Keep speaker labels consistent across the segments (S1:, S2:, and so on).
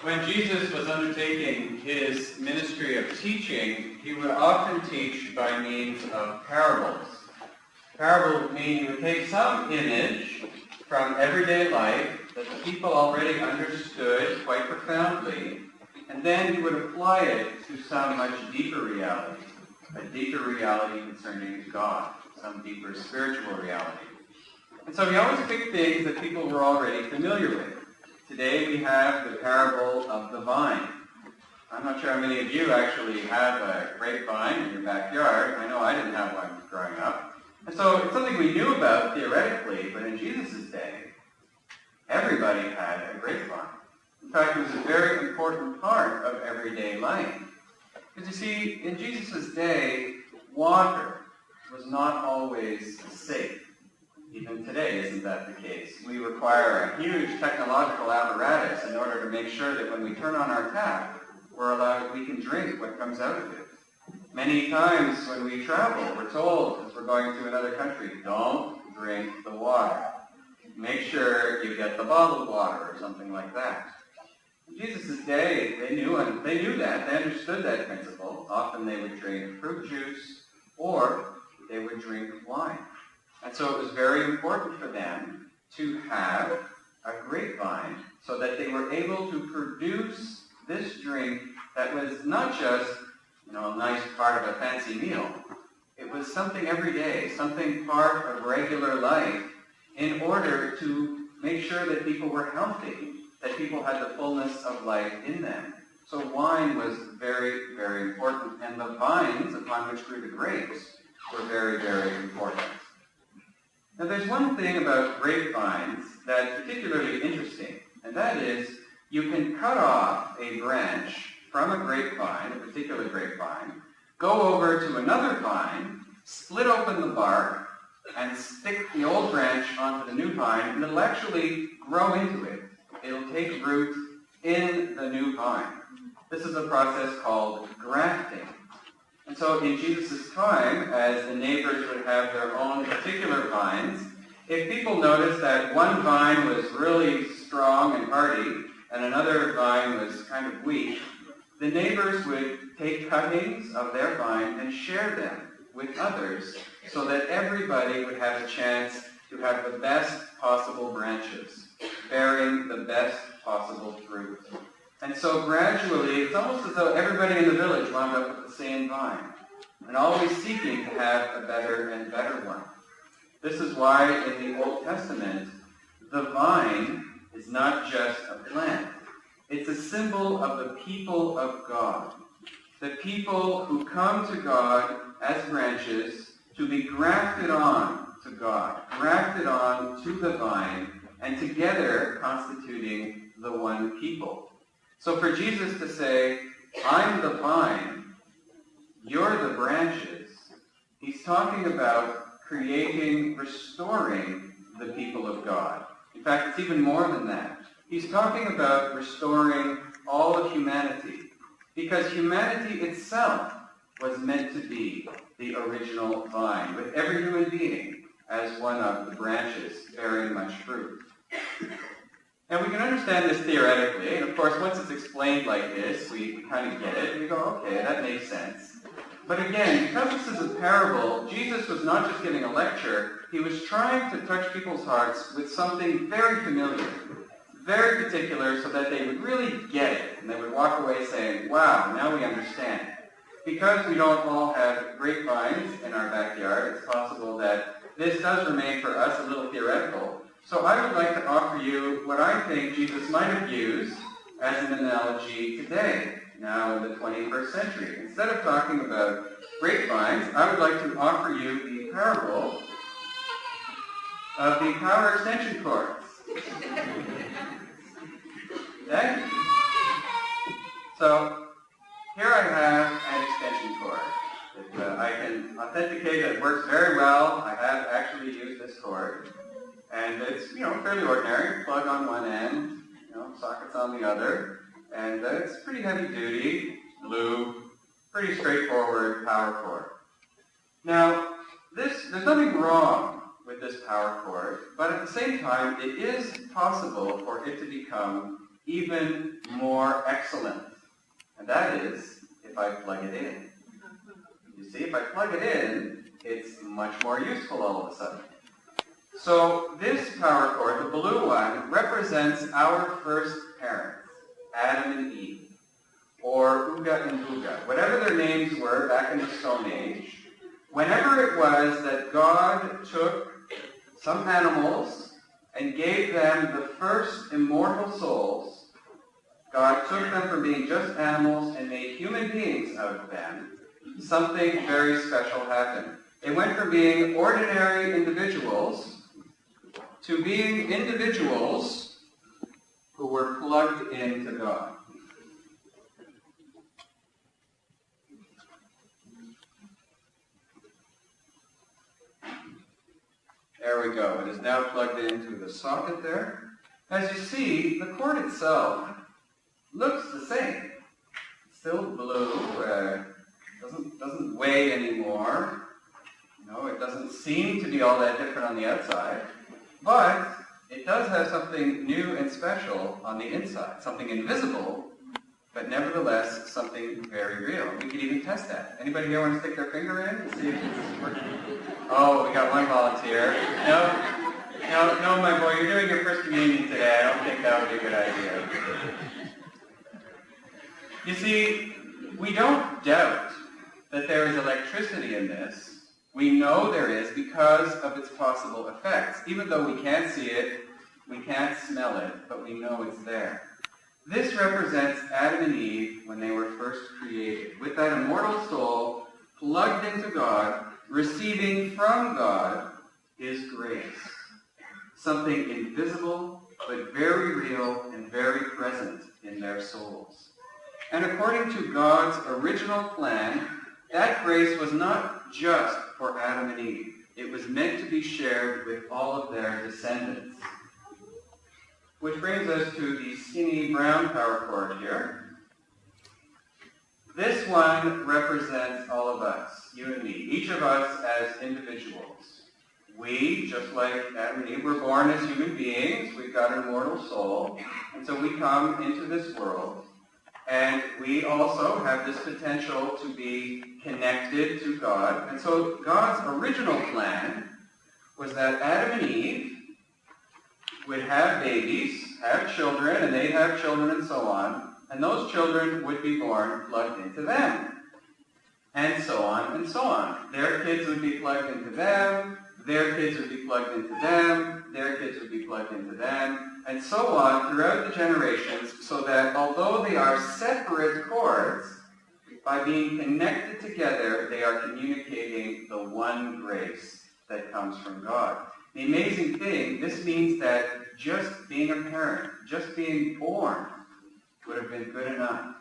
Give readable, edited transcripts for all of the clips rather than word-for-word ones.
S1: When Jesus was undertaking his ministry of teaching, he would often teach by means of parables. Parable would mean he would take some image from everyday life that the people already understood quite profoundly, and then he would apply it to some much deeper reality, a deeper reality concerning God, some deeper spiritual reality. And so he always picked things that people were already familiar with. Today we have the parable of the vine. I'm not sure how many of you actually have a grapevine in your backyard. I know I didn't have one growing up. And so it's something we knew about theoretically, but in Jesus' day, everybody had a grapevine. In fact, it was a very important part of everyday life. Because you see, in Jesus' day, water was not always safe. Even today, isn't that the case? We require a huge technological apparatus in order to make sure that when we turn on our tap, we can drink what comes out of it. Many times when we travel, we're told, as we're going to another country, don't drink the water. Make sure you get the bottled water or something like that. In Jesus' day, they knew that. They understood that principle. Often they would drink fruit juice or they would drink wine. And so it was very important for them to have a grapevine so that they were able to produce this drink that was not just, a nice part of a fancy meal. It was something every day, something part of regular life in order to make sure that people were healthy, that people had the fullness of life in them. So wine was very, very important, and the vines upon which grew the grapes were very, very important. Now there's one thing about grapevines that's particularly interesting, and that is you can cut off a branch from a grapevine, a particular grapevine, go over to another vine, split open the bark, and stick the old branch onto the new vine, and it'll actually grow into it. It'll take root in the new vine. This is a process called grafting. And so in Jesus' time, as the neighbors would have their own particular vines, if people noticed that one vine was really strong and hardy and another vine was kind of weak, the neighbors would take cuttings of their vine and share them with others so that everybody would have a chance to have the best possible branches, bearing the best possible fruit. And so gradually, it's almost as though everybody in the village wound up with the same vine, and always seeking to have a better and better one. This is why in the Old Testament, the vine is not just a plant. It's a symbol of the people of God. The people who come to God as branches to be grafted on to God, grafted on to the vine, and together constituting the one people. So for Jesus to say, I'm the vine, you're the branches, he's talking about creating, restoring the people of God. In fact, it's even more than that. He's talking about restoring all of humanity, because humanity itself was meant to be the original vine, with every human being as one of the branches bearing much fruit. And we can understand this theoretically, and of course once it's explained like this, we kind of get it, and we go, okay, that makes sense. But again, because this is a parable, Jesus was not just giving a lecture, he was trying to touch people's hearts with something very familiar, very particular, so that they would really get it, and they would walk away saying, wow, now we understand. Because we don't all have grapevines in our backyard, it's possible that this does remain for us a little theoretical. So I would like to offer you what I think Jesus might have used as an analogy today, now in the 21st century. Instead of talking about grapevines, I would like to offer you the parable of the power extension cords. Okay? So here I have an extension cord. I can authenticate that it works very well. I have actually used this cord. And it's, fairly ordinary. Plug on one end, sockets on the other. And it's pretty heavy duty, blue, pretty straightforward power cord. Now, there's nothing wrong with this power cord, but at the same time, it is possible for it to become even more excellent. And that is if I plug it in. You see, if I plug it in, it's much more useful all of a sudden. So this power cord, the blue one, represents our first parents, Adam and Eve, or Uga and Buga, whatever their names were back in the Stone Age. Whenever it was that God took some animals and gave them the first immortal souls, God took them from being just animals and made human beings out of them, something very special happened. They went from being ordinary individuals to being individuals who were plugged into God. There we go. It is now plugged into the socket there. As you see, the cord itself looks the same. It's still blue. Doesn't weigh anymore. It doesn't seem to be all that different on the outside. But it does have something new and special on the inside. Something invisible, but nevertheless something very real. We could even test that. Anybody here want to stick their finger in and see if it's working? Oh, we got one volunteer. No, my boy, you're doing your first communion today. I don't think that would be a good idea. You see, we don't doubt that there is electricity in this. We know there is because of its possible effects. Even though we can't see it, we can't smell it, but we know it's there. This represents Adam and Eve when they were first created, with that immortal soul plugged into God, receiving from God His grace. Something invisible, but very real and very present in their souls. And according to God's original plan, that grace was not just for Adam and Eve. It was meant to be shared with all of their descendants. Which brings us to the skinny brown power cord here. This one represents all of us, you and me, each of us as individuals. We, just like Adam and Eve, were born as human beings. We've got an immortal soul. And so we come into this world. And we also have this potential to be connected to God. And so God's original plan was that Adam and Eve would have babies, have children, and they'd have children and so on. And those children would be born plugged into them. And so on and so on. Their kids would be plugged into them. Their kids would be plugged into them. Their kids would be plugged into them. And so on throughout the generations, so that although they are separate cords, by being connected together, they are communicating the one grace that comes from God. The amazing thing, this means that just being a parent, just being born, would have been good enough.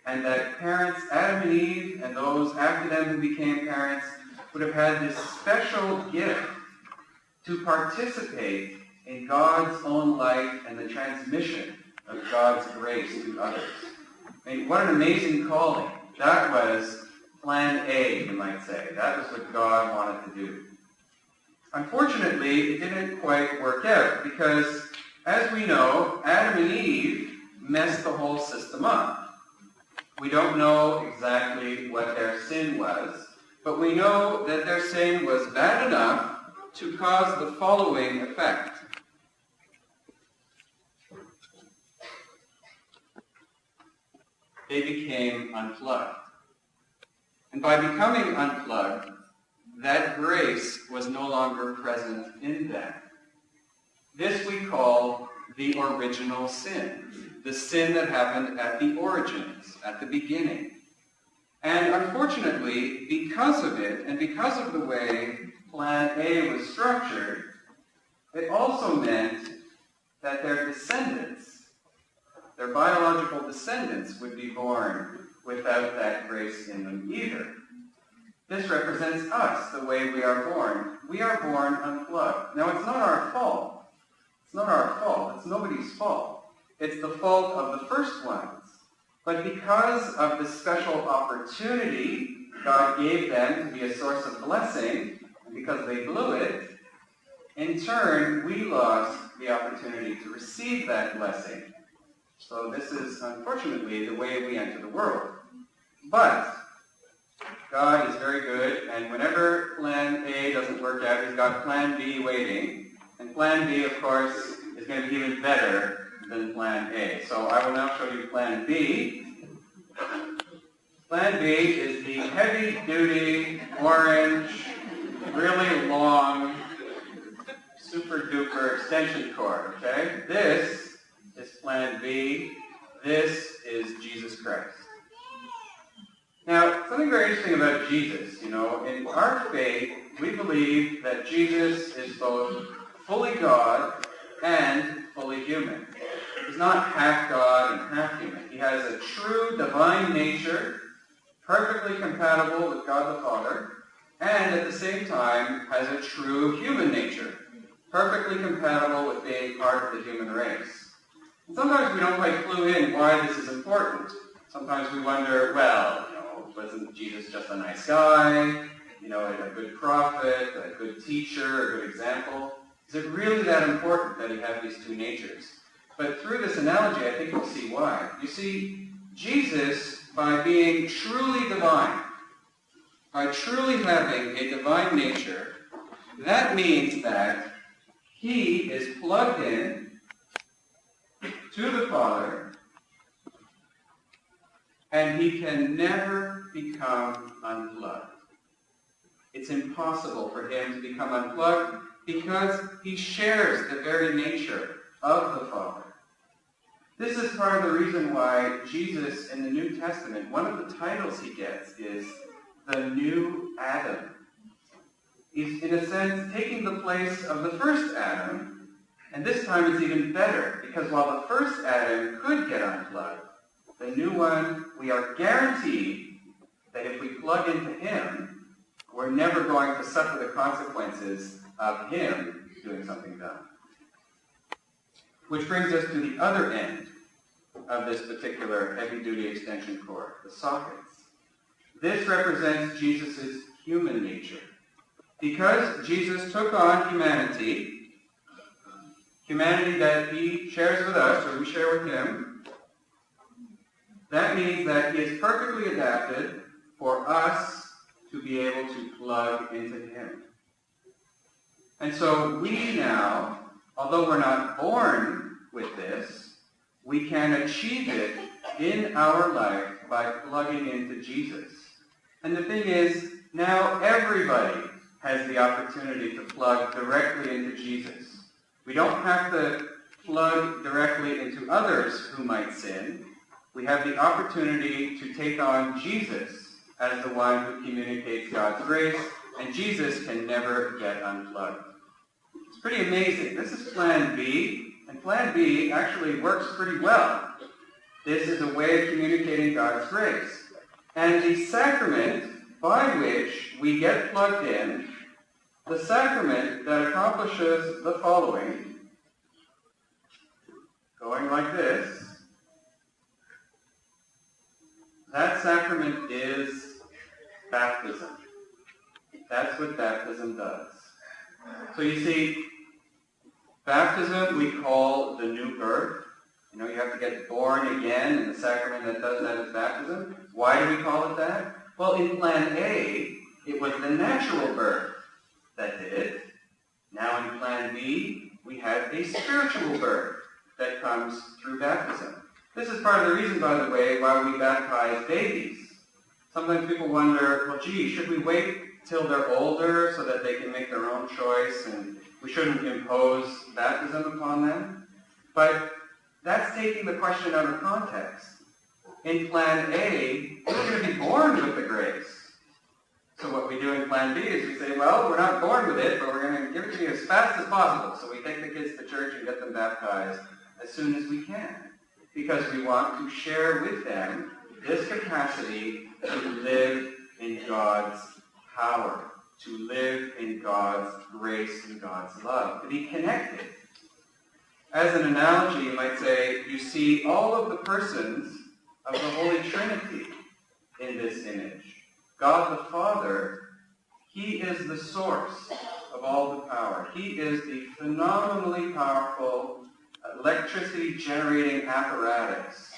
S1: And that parents, Adam and Eve, and those after them who became parents, would have had this special gift to participate in God's own life and the transmission of God's grace to others. I mean, what an amazing calling. That was plan A, you might say. That was what God wanted to do. Unfortunately, it didn't quite work out because, as we know, Adam and Eve messed the whole system up. We don't know exactly what their sin was, but we know that their sin was bad enough to cause the following effect. They became unplugged. And by becoming unplugged, that grace was no longer present in them. This we call the original sin, the sin that happened at the origins, at the beginning. And unfortunately, because of it, and because of the way Plan A was structured, it also meant that their descendants, their biological descendants, would be born without that grace in them either. This represents us, the way we are born. We are born unplugged. Now, it's not our fault. It's not our fault. It's nobody's fault. It's the fault of the first ones. But because of the special opportunity God gave them to be a source of blessing, and because they blew it, in turn, we lost the opportunity to receive that blessing. So this is, unfortunately, the way we enter the world. But God is very good, and whenever plan A doesn't work out, he's got plan B waiting. And plan B, of course, is going to be even better than plan A. So I will now show you plan B. Plan B is the heavy-duty, orange, really long, super-duper extension cord, okay? This is plan B. This is Jesus Christ. Now, something very interesting about Jesus, in our faith, we believe that Jesus is both fully God and fully human. He's not half God and half human. He has a true divine nature, perfectly compatible with God the Father, and at the same time has a true human nature, perfectly compatible with being part of the human race. And sometimes we don't quite clue in why this is important. Sometimes we wonder, wasn't Jesus just a nice guy, a good prophet, a good teacher, a good example? Is it really that important that he had these two natures? But through this analogy, I think you'll see why. You see, Jesus, by being truly divine, by truly having a divine nature, that means that he is plugged in to the Father, and he can never become unplugged. It's impossible for him to become unplugged because he shares the very nature of the Father. This is part of the reason why Jesus in the New Testament, one of the titles he gets is the New Adam. He's, in a sense, taking the place of the first Adam, and this time it's even better, because while the first Adam could get unplugged, the new one, we are guaranteed that if we plug into him, we're never going to suffer the consequences of him doing something dumb. Which brings us to the other end of this particular heavy-duty extension cord, the sockets. This represents Jesus' human nature. Because Jesus took on humanity that he shares with us, or we share with him, that means that he is perfectly adapted for us to be able to plug into him. And so we now, although we're not born with this, we can achieve it in our life by plugging into Jesus. And the thing is, now everybody has the opportunity to plug directly into Jesus. We don't have to plug directly into others who might sin. We have the opportunity to take on Jesus as the one who communicates God's grace, and Jesus can never get unplugged. It's pretty amazing. This is Plan B, and Plan B actually works pretty well. This is a way of communicating God's grace. And the sacrament by which we get plugged in, the sacrament that accomplishes the following, going like this, that sacrament is baptism. That's what baptism does. So you see, baptism we call the new birth. You have to get born again, and the sacrament that does that is baptism. Why do we call it that? Well, in Plan A, it was the natural birth that did it. Now in Plan B, we have a spiritual birth that comes through baptism. This is part of the reason, by the way, why we baptize babies. Sometimes people wonder, should we wait till they're older so that they can make their own choice and we shouldn't impose baptism upon them? But that's taking the question out of context. In Plan A, we're going to be born with the grace. So what we do in Plan B is we say, we're not born with it, but we're going to give it to you as fast as possible. So we take the kids to church and get them baptized as soon as we can, because we want to share with them this capacity to live in God's power, to live in God's grace and God's love, to be connected. As an analogy, you might say, you see all of the persons of the Holy Trinity in this image. God the Father, he is the source of all the power. He is the phenomenally powerful electricity generating apparatus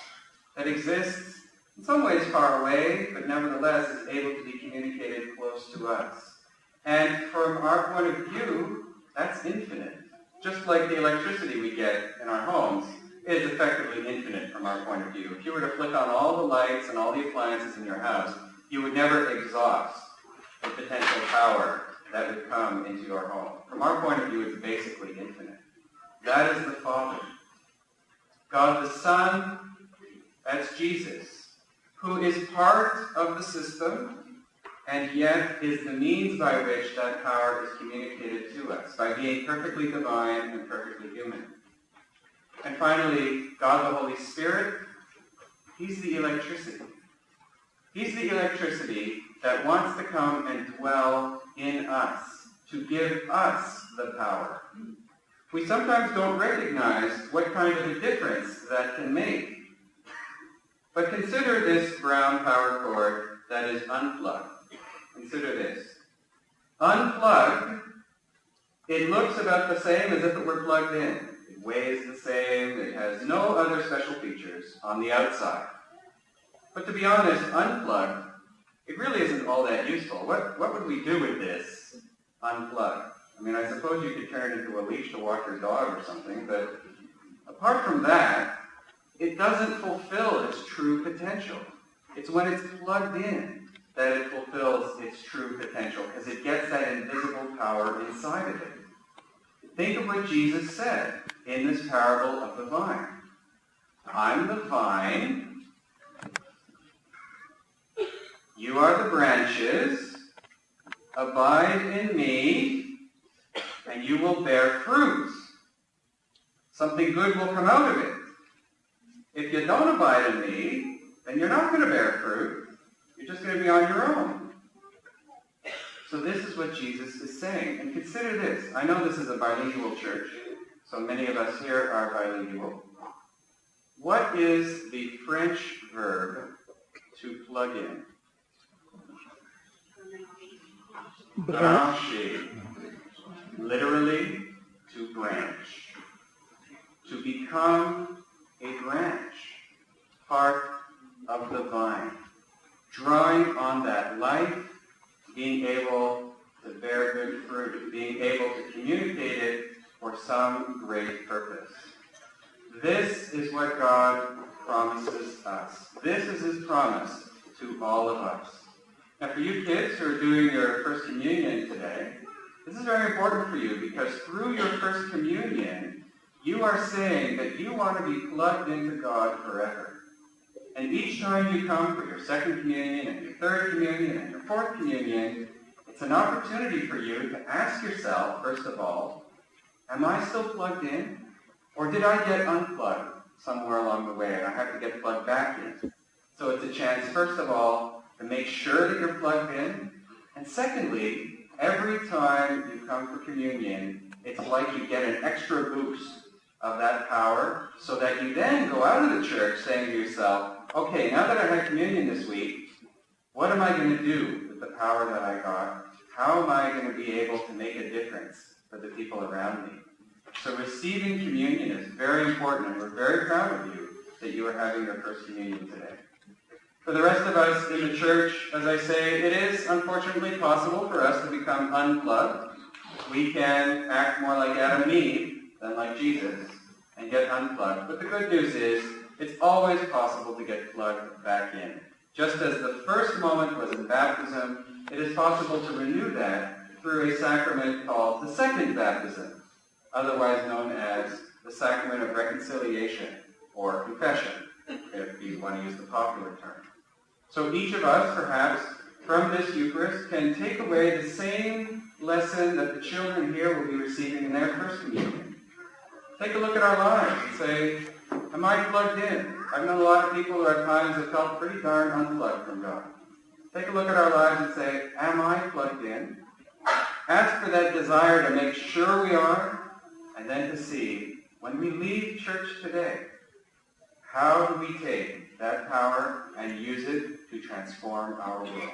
S1: that exists in some ways far away, but nevertheless is able to be communicated close to us. And from our point of view, that's infinite. Just like the electricity we get in our homes is effectively infinite from our point of view. If you were to flick on all the lights and all the appliances in your house, you would never exhaust the potential power that would come into your home. From our point of view, it's basically infinite. That is the Father. God the Son, that's Jesus, who is part of the system, and yet is the means by which that power is communicated to us, by being perfectly divine and perfectly human. And finally, God the Holy Spirit, he's the electricity. He's the electricity that wants to come and dwell in us, to give us the power. We sometimes don't recognize what kind of a difference that can make. But consider this brown power cord that is unplugged. Consider this. Unplugged, it looks about the same as if it were plugged in. It weighs the same. It has no other special features on the outside. But to be honest, unplugged, it really isn't all that useful. What would we do with this unplugged? I mean, I suppose you could turn it into a leash to walk your dog or something, but apart from that, it doesn't fulfill its true potential. It's when it's plugged in that it fulfills its true potential, because it gets that invisible power inside of it. Think of what Jesus said in this parable of the vine. I'm the vine, you are the branches, abide in me, and you will bear fruit. Something good will come out of it. If you don't abide in me, then you're not going to bear fruit. You're just going to be on your own. So this is what Jesus is saying. And consider this. I know this is a bilingual church, so many of us here are bilingual. What is the French verb to plug in? Brancher. Literally, to branch. To become a branch. Part of the vine. Drawing on that life, being able to bear good fruit, being able to communicate it for some great purpose. This is what God promises us. This is his promise to all of us. Now for you kids who are doing your First Communion today, this is very important for you because through your First Communion, you are saying that you want to be plugged into God forever. And each time you come for your Second Communion and your Third Communion and your Fourth Communion, it's an opportunity for you to ask yourself, first of all, am I still plugged in? Or did I get unplugged somewhere along the way and I have to get plugged back in? So it's a chance, first of all, to make sure that you're plugged in. And secondly, every time you come for communion, it's like you get an extra boost of that power so that you then go out of the church saying to yourself, okay, now that I had communion this week, what am I going to do with the power that I got? How am I going to be able to make a difference for the people around me? So receiving communion is very important, and we're very proud of you that you are having your First Communion today. For the rest of us in the church, as I say, it is unfortunately possible for us to become unplugged. We can act more like Adam and Eve than like Jesus and get unplugged. But the good news is, it's always possible to get plugged back in. Just as the first moment was in baptism, it is possible to renew that through a sacrament called the Second Baptism, otherwise known as the Sacrament of Reconciliation, or Confession, if you want to use the popular term. So each of us, perhaps, from this Eucharist, can take away the same lesson that the children here will be receiving in their First Communion. Take a look at our lives and say, am I plugged in? I've known a lot of people who at times have felt pretty darn unplugged from God. Take a look at our lives and say, am I plugged in? Ask for that desire to make sure we are, and then to see, when we leave church today, how do we take that power and use it to transform our world?